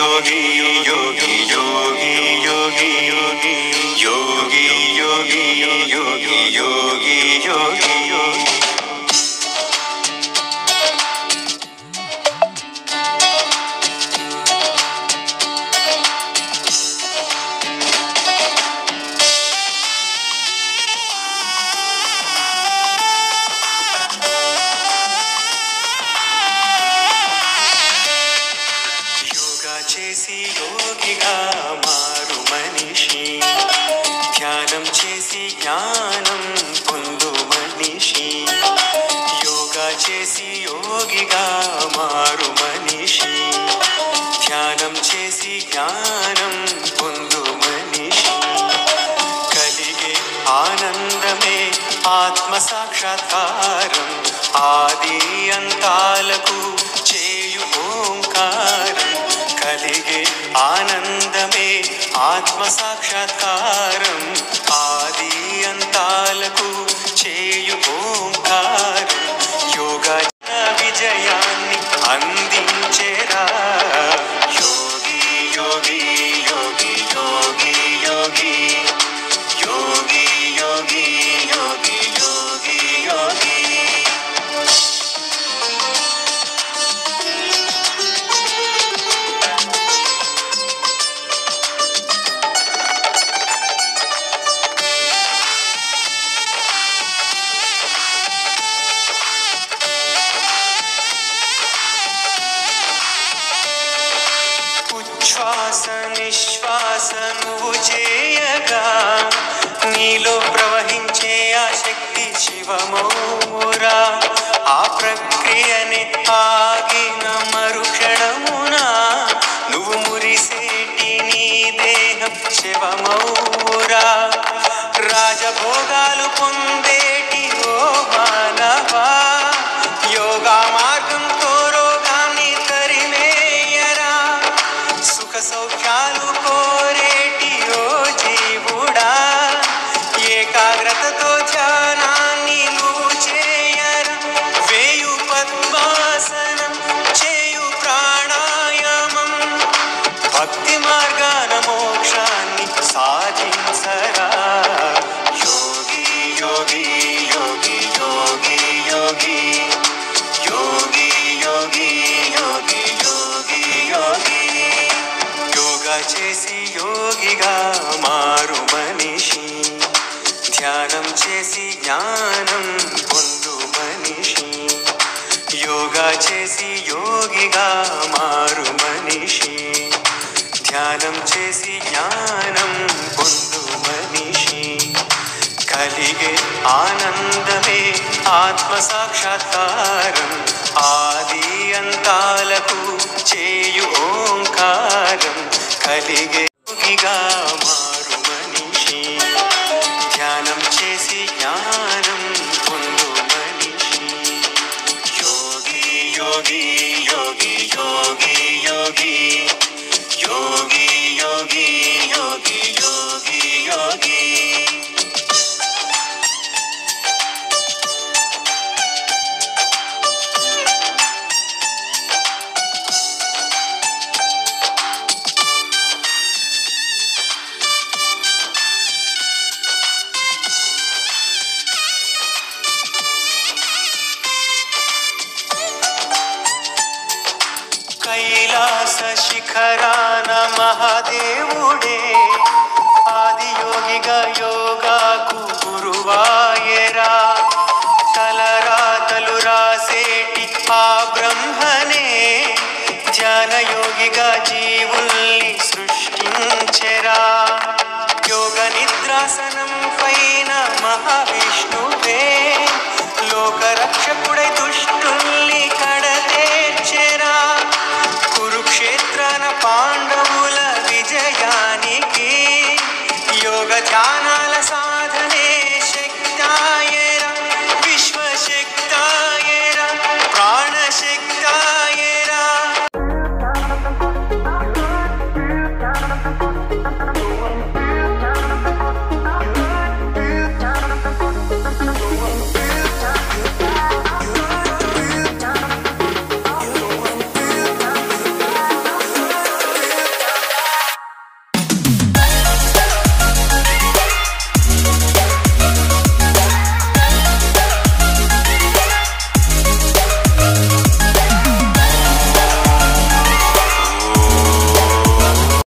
yogi yogi yogi yogi yogi yogi yogi yogi yogi yogi yogi చేసి యోగిగా మారు మనిషి ధ్యానం చేసి జ్ఞానం పొందు మనిషి యోగా చేసి యోగిగా మారు మనిషి ధ్యానం చేసి జ్ఞానం పొందు మనిషి కలిగే ఆనందమే ఆత్మ సాక్షాత్కారం ఆది అంతాలకు చేయు ఓంకారం కలిగే ఆనందమే ఆత్మ సాక్షాత్కారం ఆది అంతాలకు చేయు ఓంకారం యోగా విజయాన్ని అందించేరా యోగి యోగి యోగి యోగి యోగి యోగి యోగి యోగి యోగి యోగి శ్వాస నిశ్వాస నువ్వు చేయగా నీలో ప్రవహించే ఆ శక్తి శివమౌరా ఆ ప్రక్రియని ఆగిన మరుక్షణమున నువ్వు మురిసేటి నీ దేహం శివమౌరా రాజభోగాలు పొందేటి ఓ మానవా యోగా మార్గంతో రోగాన్ని తరిమేయరా సుఖ సౌఖ్యాలు కోరేటి ఓ జీవుడా ఏకాగ్రతతో ధ్యానాన్ని నువ్వు చేయరా వేయు పద్మాసనం చేయు ప్రాణాయామం భక్తి మార్గాన మోక్షాన్ని సాధించరా యోగి యోగి యోగి యోగి యోగి యోగి యోగి యోగి యోగి యోగి యోగా చేసి యోగిగా మారు మనిషి ధ్యానం చేసి జ్ఞానం పొందు మనిషి యోగా చేసి యోగిగా మారు మనిషి ధ్యానం చేసి జ్ఞానం పొందు మనిషి కలిగే ఆనందమే ఆత్మ సాక్షాత్కారం ఆది అంతాలకు చేయు ఓంకారం కలిగే యోగిగా మారు మనిషి ధ్యానం చేసి జ్ఞానం పొందు మనిషి యోగి యోగి యోగి యోగి యోగి యోగి యోగి యోగి యోగి యోగి కైలాస శిఖరాన మహాదేవుడే ఆదియోగిగా యోగాకు గురువాయరా తలరాతలు రాసేటి ఆ బ్రహ్మనే ధ్యానయోగిగా జీవు